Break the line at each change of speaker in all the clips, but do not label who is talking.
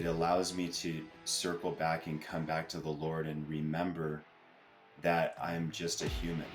it allows me to circle back and come back to the Lord and remember that I'm just a human.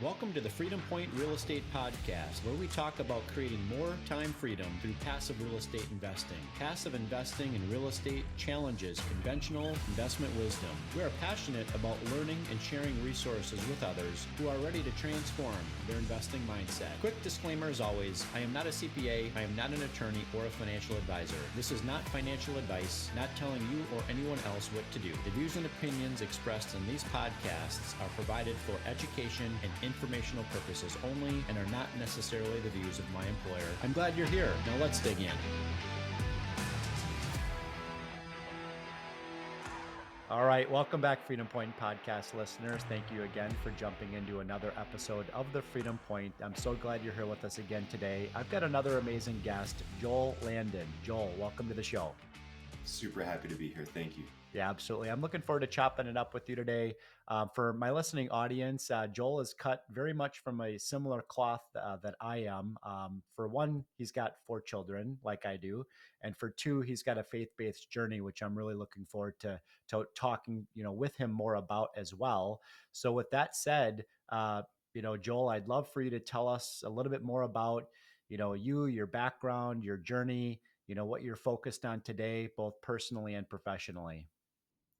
Welcome to the Freedom Point Real Estate Podcast, where we talk about creating more time freedom through passive real estate investing. Passive investing in real estate challenges conventional investment wisdom. We are passionate about learning and sharing resources with others who are ready to transform their investing mindset. Quick disclaimer as always, I am not a CPA, I am not an attorney or a financial advisor. This is not financial advice, not telling you or anyone else what to do. The views and opinions expressed in these podcasts are provided for education and informational purposes only and are not necessarily the views of my employer. I'm glad you're here. Now let's dig in. All right, welcome back, Freedom Point podcast listeners. Thank you again for jumping into another episode of the Freedom Point. I'm so glad you're here with us again today. I've got another amazing guest, Joel Landon. Joel, welcome to the show.
Super happy to be here. Thank you.
Yeah, absolutely. I'm looking forward to chopping it up with you today. For my listening audience, Joel is cut very much from a similar cloth that I am. For one, he's got 4 children like I do. And for 2, he's got a faith-based journey, which I'm really looking forward to talking, with him more about as well. So with that said, Joel, I'd love for you to tell us a little bit more about, you, your background, your journey, what you're focused on today, both personally and professionally.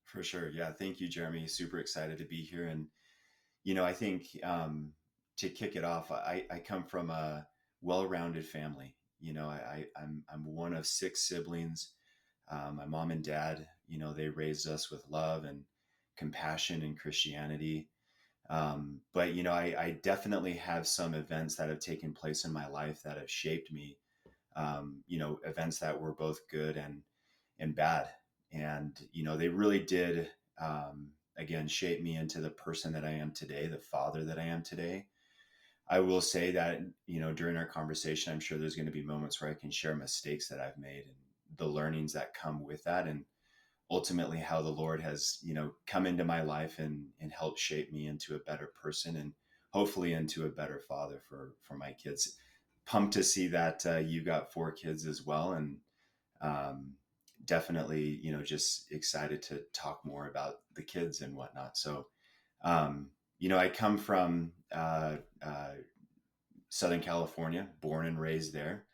For sure. Yeah. Thank you, Jeremy. Super excited to be here. And, I think to kick it off, I come from a well-rounded family. I'm one of 6 siblings. My mom and dad, they raised us with love and compassion and Christianity. But, I definitely have some events that have taken place in my life that have shaped me, events that were both good and bad. And, they really did, again, shape me into the person that I am today, the father that I am today. I will say that, during our conversation, I'm sure there's going to be moments where I can share mistakes that I've made and the learnings that come with that. And ultimately how the Lord has, come into my life and helped shape me into a better person and hopefully into a better father for my kids. Pumped to see that you got 4 kids as well. And, definitely, just excited to talk more about the kids and whatnot. So, I come from Southern California, born and raised there,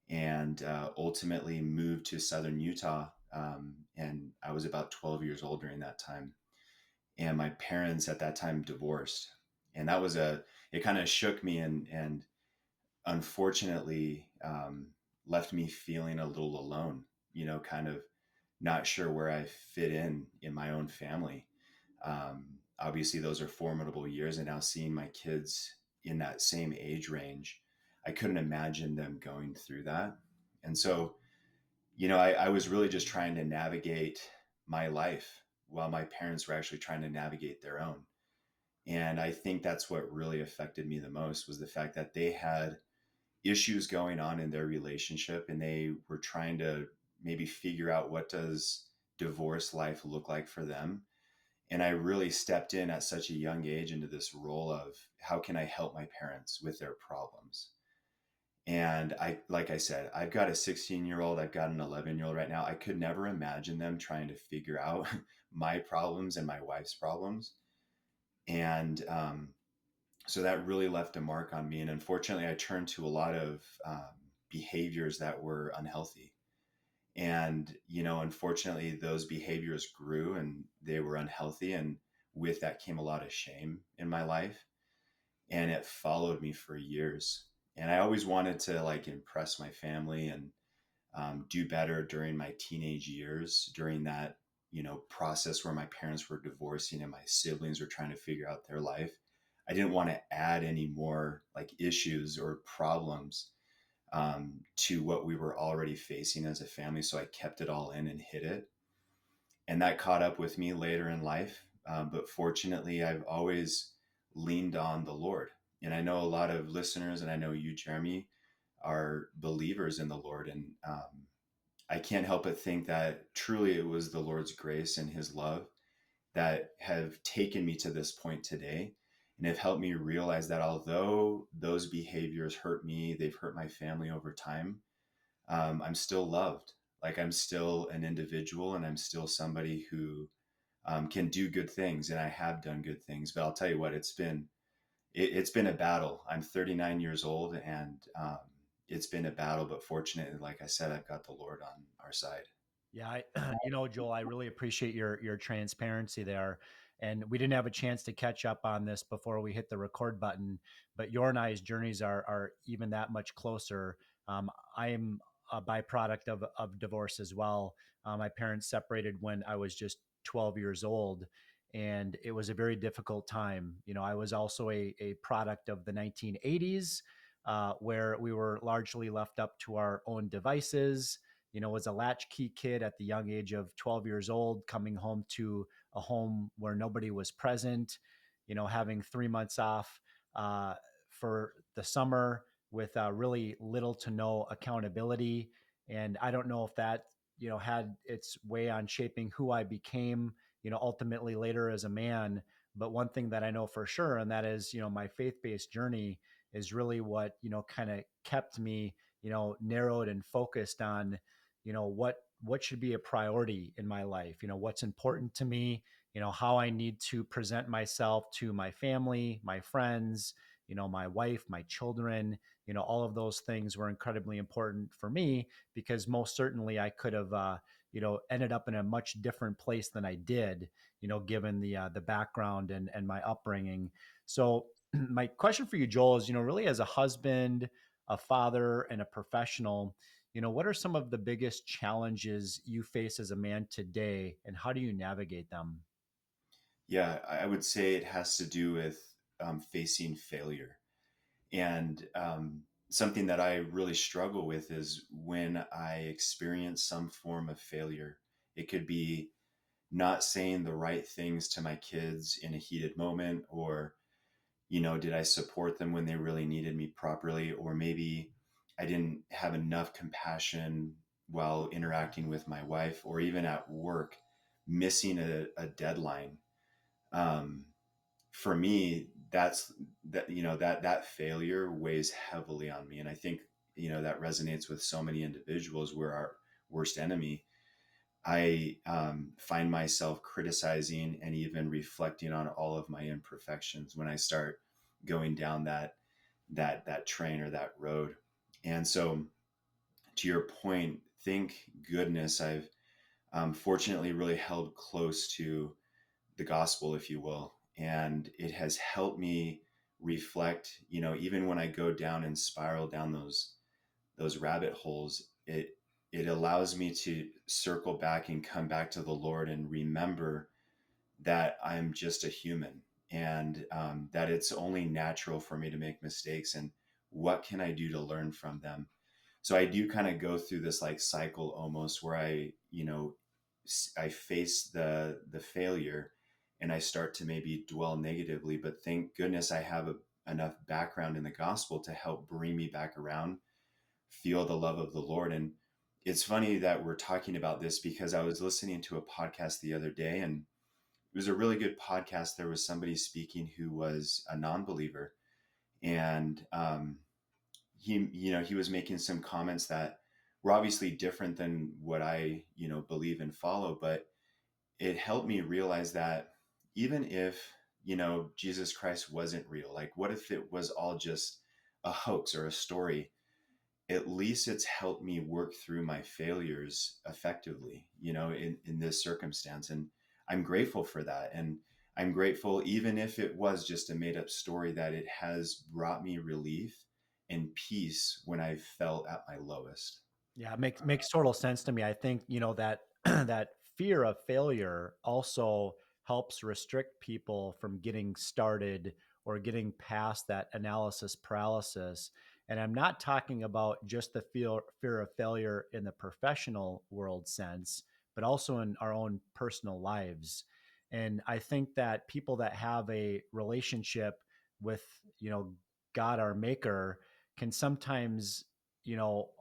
and ultimately moved to Southern Utah. And I was about 12 years old during that time. And my parents at that time divorced. And that was it kind of shook me and unfortunately left me feeling a little alone, kind of not sure where I fit in my own family. Obviously, those are formidable years. And now seeing my kids in that same age range, I couldn't imagine them going through that. And so, I was really just trying to navigate my life while my parents were actually trying to navigate their own. And I think that's what really affected me the most was the fact that they had issues going on in their relationship and they were trying to maybe figure out what does divorce life look like for them. And I really stepped in at such a young age into this role of how can I help my parents with their problems? And like I said, I've got a 16-year-old, I've got an 11-year-old right now. I could never imagine them trying to figure out my problems and my wife's problems. And so that really left a mark on me. And unfortunately, I turned to a lot of behaviors that were unhealthy. And, unfortunately, those behaviors grew and they were unhealthy. And with that came a lot of shame in my life. And it followed me for years. And I always wanted to impress my family and do better during my teenage years, during that, process where my parents were divorcing and my siblings were trying to figure out their life. I didn't want to add any more issues or problems to what we were already facing as a family. So I kept it all in and hid it. And that caught up with me later in life. But fortunately, I've always leaned on the Lord. And I know a lot of listeners, and I know you, Jeremy, are believers in the Lord. And I can't help but think that truly it was the Lord's grace and his love that have taken me to this point today and have helped me realize that although those behaviors hurt me, they've hurt my family over time, I'm still loved. Like I'm still an individual and I'm still somebody who can do good things, and I have done good things. But I'll tell you what, it's been a battle. I'm 39 years old, and it's been a battle. But fortunately, like I said, I've got the Lord on our side.
Yeah, Joel, I really appreciate your transparency there. And we didn't have a chance to catch up on this before we hit the record button, but your and I's journeys are even that much closer. I am a byproduct of divorce as well. My parents separated when I was just 12 years old, and it was a very difficult time. I was also a product of the 1980s, where we were largely left up to our own devices. Was a latchkey kid at the young age of 12 years old, coming home to a home where nobody was present, having 3 months off uh, for the summer with really little to no accountability. And I don't know if that, had its way on shaping who I became, ultimately later as a man. But one thing that I know for sure, and that is, my faith based journey is really what, kind of kept me, narrowed and focused on what should be a priority in my life, what's important to me, how I need to present myself to my family, my friends, my wife, my children. All of those things were incredibly important for me, because most certainly I could have ended up in a much different place than I did, given the background and my upbringing. So my question for you, Joel, is, really as a husband, a father, and a professional, what are some of the biggest challenges you face as a man today, and how do you navigate them?
Yeah, I would say it has to do with facing failure. And something that I really struggle with is when I experience some form of failure. It could be not saying the right things to my kids in a heated moment, or, did I support them when they really needed me properly? Or maybe I didn't have enough compassion while interacting with my wife, or even at work, missing a deadline. Um, for me, that failure weighs heavily on me. And I think, that resonates with so many individuals. We're our worst enemy. I find myself criticizing and even reflecting on all of my imperfections when I start going down that train or that road. And so, to your point, thank goodness I've fortunately really held close to the gospel, if you will, and it has helped me reflect. Even when I go down and spiral down those rabbit holes, it allows me to circle back and come back to the Lord and remember that I'm just a human, and that it's only natural for me to make mistakes, and what can I do to learn from them. So I do kind of go through this like cycle almost, where I face the failure, and I start to maybe dwell negatively, but thank goodness I have enough background in the gospel to help bring me back around, feel the love of the Lord. And it's funny that we're talking about this, because I was listening to a podcast the other day, and it was a really good podcast. There was somebody speaking who was a non-believer, and he was making some comments that were obviously different than what I believe and follow, but it helped me realize that even if Jesus Christ wasn't real, like what if it was all just a hoax or a story? At least it's helped me work through my failures effectively, in this circumstance. And I'm grateful for that. And I'm grateful, even if it was just a made up story, that it has brought me relief and peace when I felt at my lowest.
Yeah, it makes total sense to me. I think, that that fear of failure also helps restrict people from getting started or getting past that analysis paralysis. And I'm not talking about just the fear of failure in the professional world sense, but also in our own personal lives. And I think that people that have a relationship with, God, our maker, can sometimes,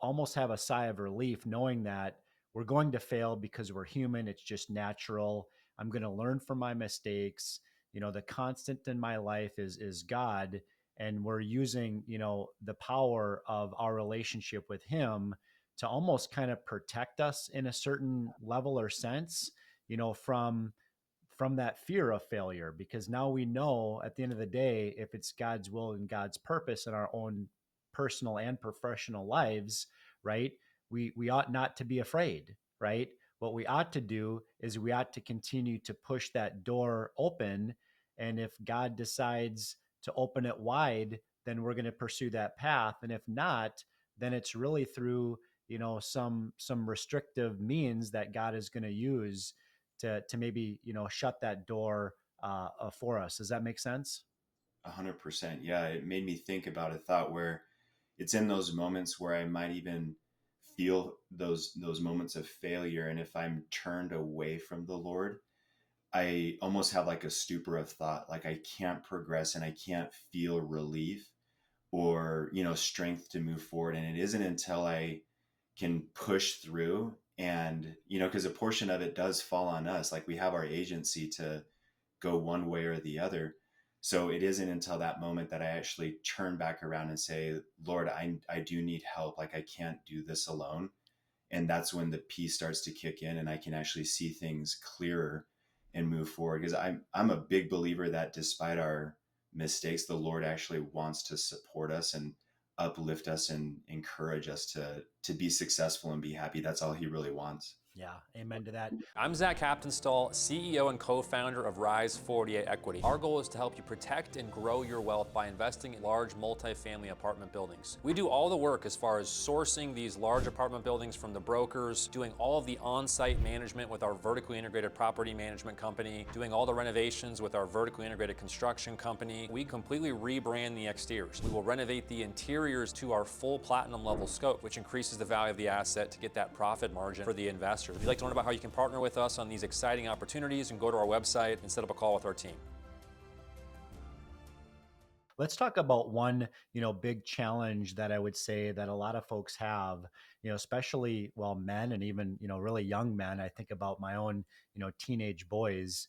almost have a sigh of relief knowing that we're going to fail because we're human. It's just natural. I'm going to learn from my mistakes. The constant in my life is God, and we're using, the power of our relationship with Him to almost kind of protect us in a certain level or sense, from that fear of failure, because now we know at the end of the day, if it's God's will and God's purpose in our own personal and professional lives, right? We ought not to be afraid, right? What we ought to do is we ought to continue to push that door open. And if God decides to open it wide, then we're going to pursue that path. And if not, then it's really through, some restrictive means that God is going to use to maybe, shut that door for us. Does that make sense?
100%. Yeah, it made me think about a thought where it's in those moments where I might even feel those moments of failure, and if I'm turned away from the Lord, I almost have like a stupor of thought, like I can't progress and I can't feel relief or, strength to move forward. And it isn't until I can push through and, because a portion of it does fall on us, like we have our agency to go one way or the other. So it isn't until that moment that I actually turn back around and say, Lord, I do need help. Like I can't do this alone. And that's when the peace starts to kick in and I can actually see things clearer and move forward. Because I'm a big believer that despite our mistakes, the Lord actually wants to support us and uplift us and encourage us to be successful and be happy. That's all he really wants.
Yeah, amen to that.
I'm Zach Captainstall, CEO and co-founder of Rise 48 Equity. Our goal is to help you protect and grow your wealth by investing in large multifamily apartment buildings. We do all the work as far as sourcing these large apartment buildings from the brokers, doing all of the on-site management with our vertically integrated property management company, doing all the renovations with our vertically integrated construction company. We completely rebrand the exteriors. We will renovate the interiors to our full platinum level scope, which increases the value of the asset to get that profit margin for the investor. If you'd like to learn about how you can partner with us on these exciting opportunities, and go to our website and set up a call with our team.
Let's talk about one, big challenge that I would say that a lot of folks have, especially, well, men and even, really young men. I think about my own, teenage boys,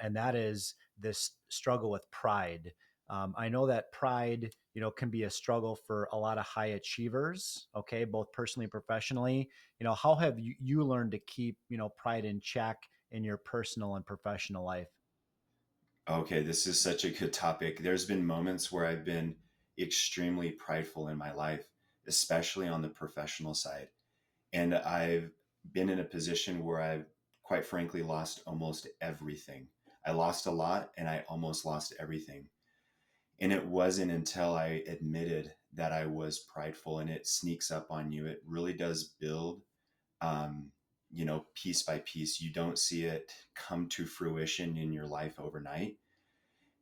and that is this struggle with pride. I know that pride, can be a struggle for a lot of high achievers, okay, both personally and professionally. How have you learned to keep, pride in check in your personal and professional life?
Okay, this is such a good topic. There's been moments where I've been extremely prideful in my life, especially on the professional side. And I've been in a position where I've quite frankly lost almost everything. I lost a lot and I almost lost everything. And it wasn't until I admitted that I was prideful, and it sneaks up on you. It really does build, piece by piece. You don't see it come to fruition in your life overnight.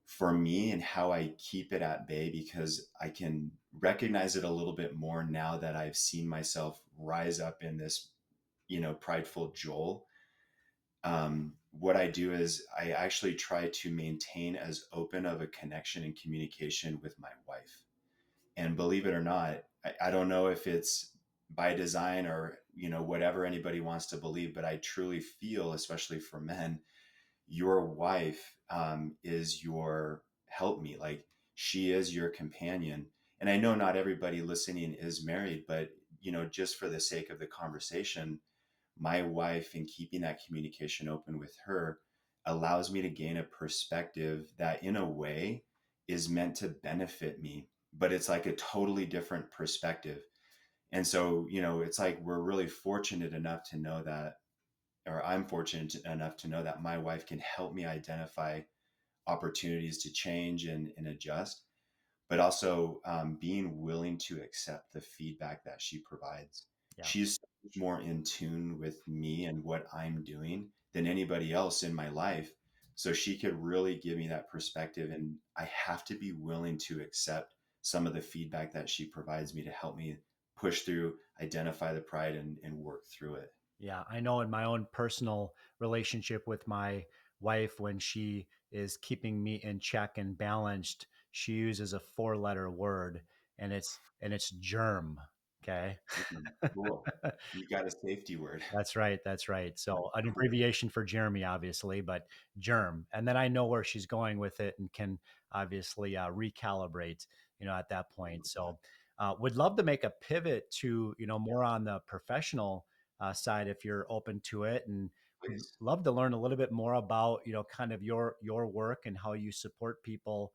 For me, and how I keep it at bay, because I can recognize it a little bit more now that I've seen myself rise up in this, prideful Joel. What I do is I actually try to maintain as open of a connection and communication with my wife. And believe it or not, I don't know if it's by design or, whatever anybody wants to believe, but I truly feel, especially for men, your wife is your helpmeet. Like she is your companion. And I know not everybody listening is married, but just for the sake of the conversation, my wife, in keeping that communication open with her, allows me to gain a perspective that in a way is meant to benefit me, but it's like a totally different perspective. And so, it's like we're really fortunate enough to know that, or I'm fortunate enough to know that my wife can help me identify opportunities to change and adjust, but also being willing to accept the feedback that she provides.
Yeah.
She's so much more in tune with me and what I'm doing than anybody else in my life. So she could really give me that perspective. And I have to be willing to accept some of the feedback that she provides me to help me push through, identify the pride, and work through it.
Yeah, I know in my own personal relationship with my wife, when she is keeping me in check and balanced, she uses a four-letter word, and it's germ. Okay.
Cool. You got a safety word.
That's right. That's right.
That's
So an
cool.
abbreviation for Jeremy, obviously, but germ. And then I know where she's going with it and can obviously recalibrate, at that point. So Would love to make a pivot to, more on the professional side if you're open to it, and would
Please.
love to learn a little bit more about, kind of your work and how you support people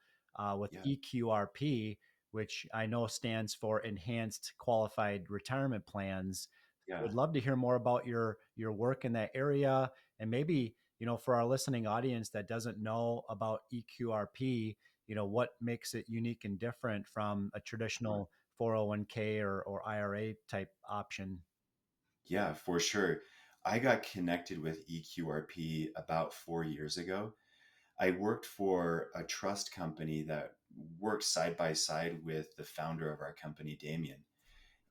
with
Yeah.
eQRP, which I know stands for Enhanced Qualified Retirement Plans.
Yeah.
Would love to hear more about your work in that area, and maybe, for our listening audience that doesn't know about eQRP, what makes it unique and different from a
Sure.
traditional 401k or IRA type option.
Yeah, for sure. I got connected with eQRP about 4 years ago. I worked for a trust company that worked side by side with the founder of our company, Damien.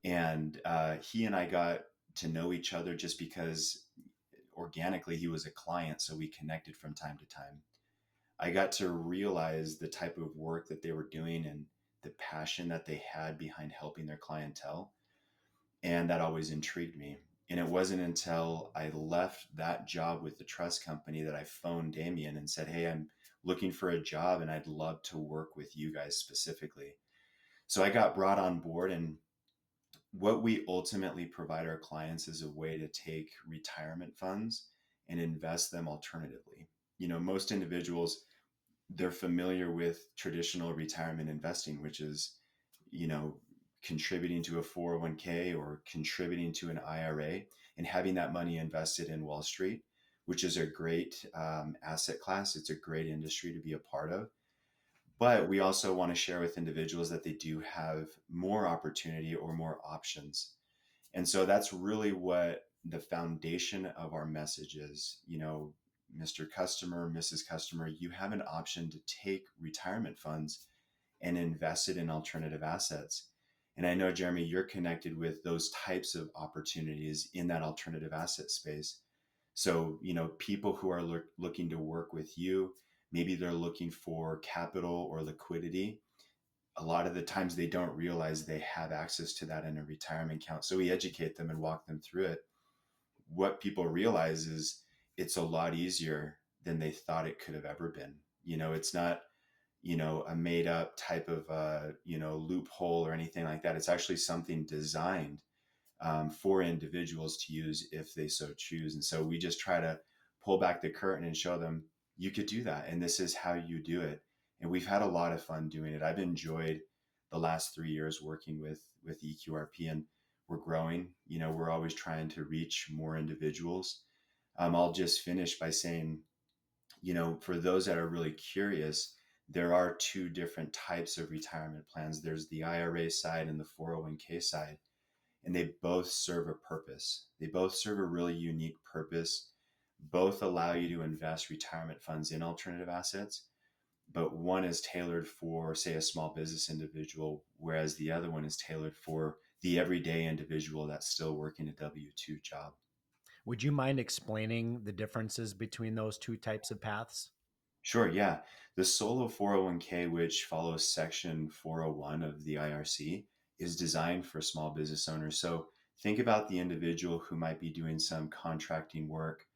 And he and I got to know each other just because organically he was a client. So we connected from time to time. I got to realize the type of work that they were doing and the passion that they had behind helping their clientele. And that always intrigued me. And it wasn't until I left that job with the trust company that I phoned Damien and said, "Hey, I'm looking for a job and I'd love to work with you guys specifically." So I got brought on board. And what we ultimately provide our clients is a way to take retirement funds and invest them alternatively. Most individuals, they're familiar with traditional retirement investing, which is, you know, contributing to a 401k or contributing to an IRA and having that money invested in Wall Street, which is a great asset class. It's a great industry to be a part of. But we also want to share with individuals that they do have more opportunity or more options. And so that's really what the foundation of our message is. Mr. Customer, Mrs. Customer, you have an option to take retirement funds and invest it in alternative assets. And I know, Jeremy, you're connected with those types of opportunities in that alternative asset space. So, people who are looking to work with you, maybe they're looking for capital or liquidity. A lot of the times they don't realize they have access to that in a retirement account. So we educate them and walk them through it. What people realize is it's a lot easier than they thought it could have ever been. It's not, a made up type of, loophole or anything like that. It's actually something designed for individuals to use if they so choose. And so we just try to pull back the curtain and show them you could do that. And this is how you do it. And we've had a lot of fun doing it. I've enjoyed the last 3 years working with eQRP, and we're growing. We're always trying to reach more individuals. I'll just finish by saying, for those that are really curious, there are two different types of retirement plans. There's the IRA side and the 401k side, and they both serve a purpose. They both serve a really unique purpose. Both allow you to invest retirement funds in alternative assets, but one is tailored for, say, a small business individual, whereas the other one is tailored for the everyday individual that's still working a W 2 job.
Would you mind explaining the differences between those two types of paths?
Sure, yeah. The solo 401k, which follows Section 401 of the IRC, is designed for small business owners. So think about the individual who might be doing some contracting work,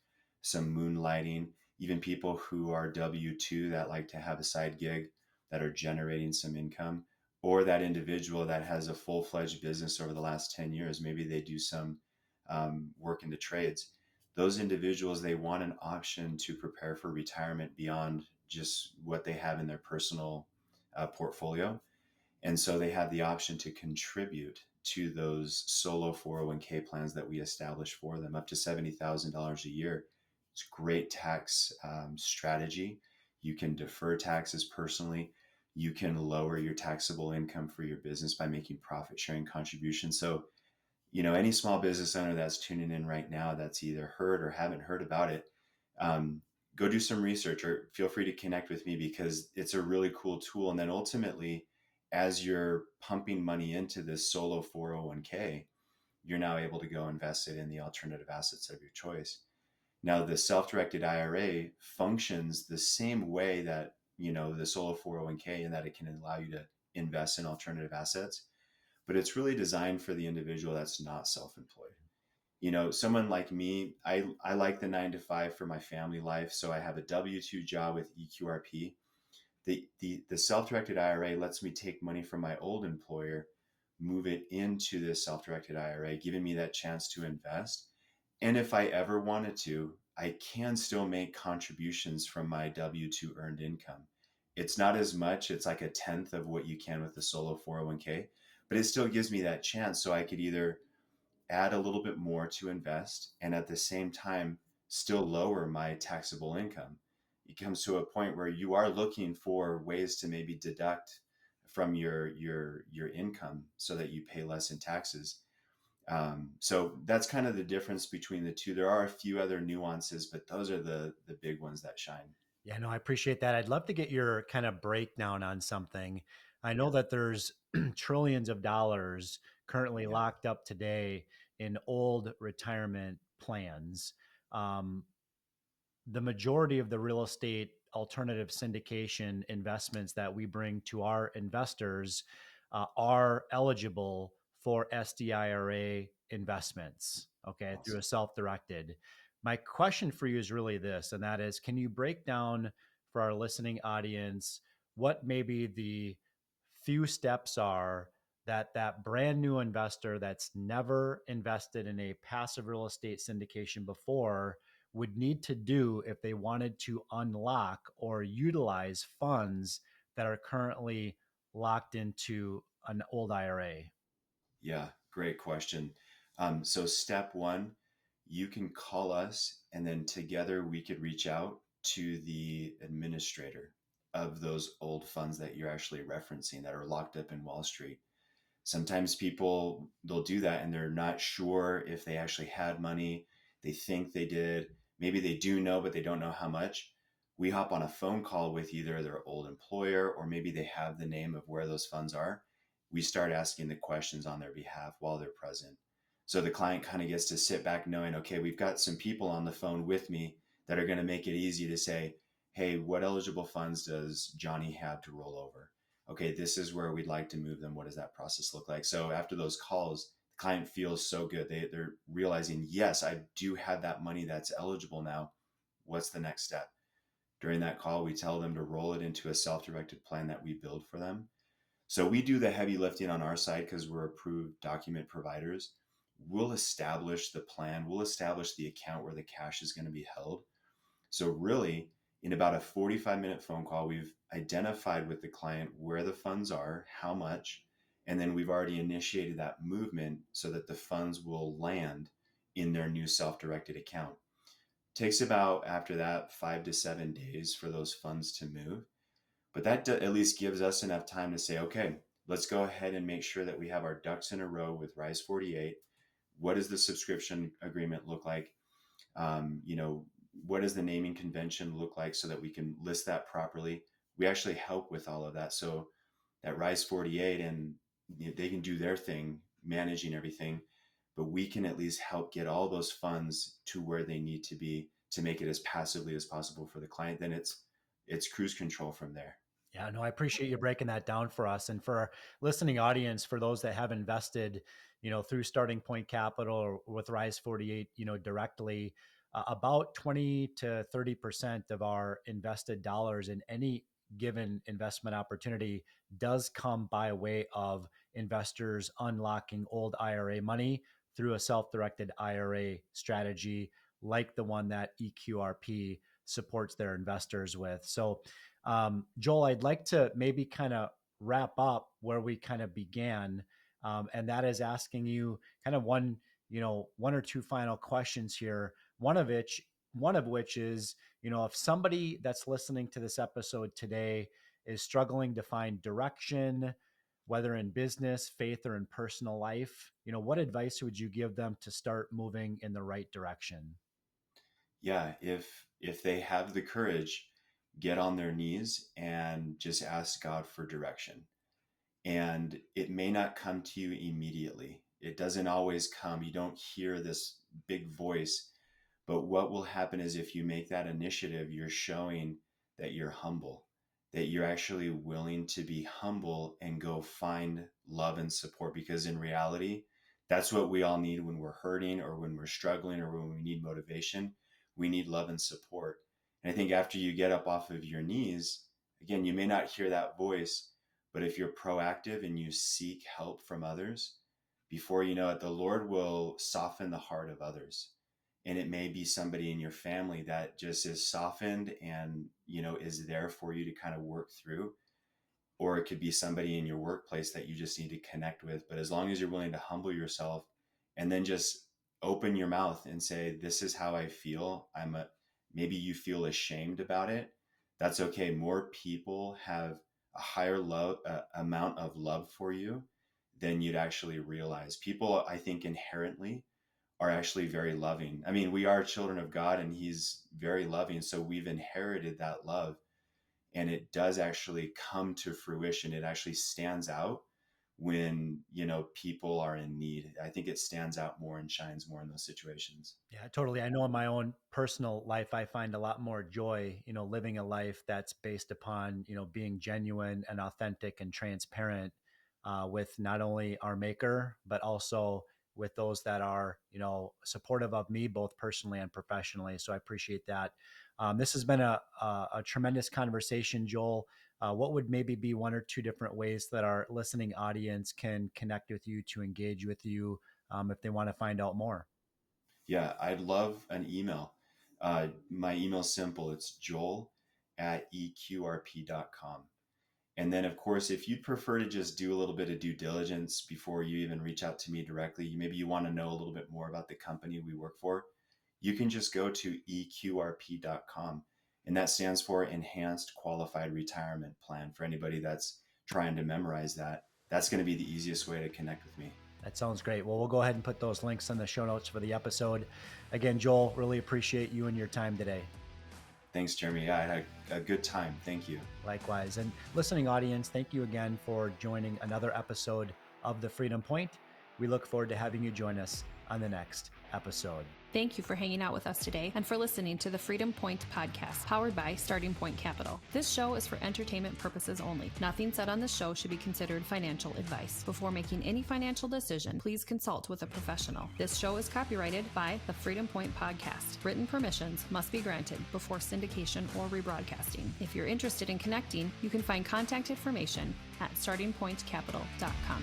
some moonlighting, even people who are W 2 that like to have a side gig that are generating some income, or that individual that has a full fledged business over the last 10 years. Maybe they do some work in the trades. Those individuals, they want an option to prepare for retirement beyond just what they have in their personal portfolio. And so they have the option to contribute to those solo 401k plans that we establish for them, up to $70,000 a year. It's a great tax strategy. You can defer taxes personally. You can lower your taxable income for your business by making profit sharing contributions. So any small business owner that's tuning in right now that's either heard or haven't heard about it, um, go do some research or feel free to connect with me because it's a really cool tool. And then ultimately, as you're pumping money into this solo 401k, you're now able to go invest it in the alternative assets of your choice. Now, the self-directed IRA functions the same way that, the solo 401k, in that it can allow you to invest in alternative assets, but it's really designed for the individual that's not self-employed. Someone like me, I like the 9 to 5 for my family life. So I have a W-2 job with eQRP. The self-directed IRA lets me take money from my old employer, move it into this self-directed IRA, giving me that chance to invest. And if I ever wanted to, I can still make contributions from my W-2 earned income. It's not as much, it's like a tenth of what you can with the solo 401k, but it still gives me that chance. So I could either add a little bit more to invest and at the same time still lower my taxable income. It comes to a point where you are looking for ways to maybe deduct from your income so that you pay less in taxes. So that's kind of the difference between the two. There are a few other nuances, but those are the big ones that shine.
Yeah, no, I appreciate that. I'd love to get your kind of breakdown on something. I know
Yeah,
that there's trillions of dollars currently
yeah,
locked up today in old retirement plans. Um, the majority of the real estate alternative syndication investments that we bring to our investors are eligible for SDIRA investments, okay, through
awesome.
a self directed. My question for you is really this, and that is, can you break down for our listening audience what maybe the few steps are that brand new investor that's never invested in a passive real estate syndication before would need to do if they wanted to unlock or utilize funds that are currently locked into an old IRA?
Yeah, great question. So step one, you can call us and then together we could reach out to the administrator of those old funds that you're actually referencing that are locked up in Wall Street. Sometimes people they'll do that and they're not sure if they actually had money. They think they did. Maybe they do know, but they don't know how much. We hop on a phone call with either their old employer or maybe they have the name of where those funds are. We start asking the questions on their behalf while they're present. So the client kind of gets to sit back knowing, okay, we've got some people on the phone with me that are going to make it easy to say, hey, what eligible funds does Johnny have to roll over? Okay, this is where we'd like to move them. What does that process look like? So after those calls, the client feels so good. They're realizing, yes, I do have that money that's eligible now. What's the next step? During that call, we tell them to roll it into a self-directed plan that we build for them. So we do the heavy lifting on our side because we're approved document providers. We'll establish the plan. We'll establish the account where the cash is going to be held. So, really, in about a 45-minute phone call, we've identified with the client where the funds are, how much, and then we've already initiated that movement so that the funds will land in their new self directed account. Takes about, after that, 5 to 7 days for those funds to move. But that at least gives us enough time to say, okay, let's go ahead and make sure that we have our ducks in a row with Rise 48. What does the subscription agreement look like? You know, what does the naming convention look like so that we can list that properly? We actually help with all of that. So that Rise 48 and they can do their thing managing everything, but we can at least help get all those funds to where they need to be to make it as passively as possible for the client. Then it's cruise control from there.
Yeah, no, I appreciate you breaking that down for us. And for our listening audience, for those that have invested, through Starting Point Capital or with Rise 48, directly, about 20 to 30% of our invested dollars in any given investment opportunity does come by way of investors unlocking old IRA money through a self-directed IRA strategy like the one that eQRP supports their investors with. So, Joel, I'd like to maybe kind of wrap up where we kind of began, and that is asking you kind of one or two final questions here. One of which is, if somebody that's listening to this episode today is struggling to find direction, whether in business, faith, or in personal life, what advice would you give them to start moving in the right direction?
Yeah, if they have the courage, get on their knees and just ask God for direction. And it may not come to you immediately. It doesn't always come. You don't hear this big voice. But what will happen is if you make that initiative, you're showing that you're humble, that you're actually willing to be humble and go find love and support. Because in reality, that's what we all need when we're hurting or when we're struggling or when we need motivation. We need love and support. And I think after you get up off of your knees, again, you may not hear that voice, But if you're proactive and you seek help from others, before you know it, the Lord will soften the heart of others. And it may be somebody in your family that just is softened and, is there for you to kind of work through. Or it could be somebody in your workplace that you just need to connect with. But as long as you're willing to humble yourself and then just open your mouth and say, this is how I feel. Maybe you feel ashamed about it. That's okay. More people have a higher amount of love for you than you'd actually realize. People, I think, inherently are actually very loving. I mean, we are children of God and he's very loving. So we've inherited that love, and it does actually come to fruition. It actually stands out when, people are in need. I think it stands out more and shines more in those situations.
Yeah, totally. I know in my own personal life, I find a lot more joy, living a life that's based upon, being genuine and authentic and transparent with not only our maker, but also with those that are, supportive of me, both personally and professionally. So I appreciate that. This has been a tremendous conversation, Joel. What would maybe be one or two different ways that our listening audience can connect with you, to engage with you, if they want to find out more?
Yeah, I'd love an email. My email's simple. It's joel@eqrp.com. And then, of course, if you'd prefer to just do a little bit of due diligence before you even reach out to me directly, maybe you want to know a little bit more about the company we work for, you can just go to eqrp.com. And that stands for Enhanced Qualified Retirement Plan. For anybody that's trying to memorize that, that's going to be the easiest way to connect with me.
That sounds great. Well, we'll go ahead and put those links in the show notes for the episode. Again, Joel, really appreciate you and your time today.
Thanks, Jeremy. Yeah, I had a good time. Thank you.
Likewise. And listening audience, thank you again for joining another episode of The Freedom Point. We look forward to having you join us on the next episode.
Thank you for hanging out with us today and for listening to the Freedom Point podcast, powered by Starting Point Capital. This show is for entertainment purposes only. Nothing said on this show should be considered financial advice. Before making any financial decision, please consult with a professional. This show is copyrighted by the Freedom Point podcast. Written permissions must be granted before syndication or rebroadcasting. If you're interested in connecting, you can find contact information at startingpointcapital.com.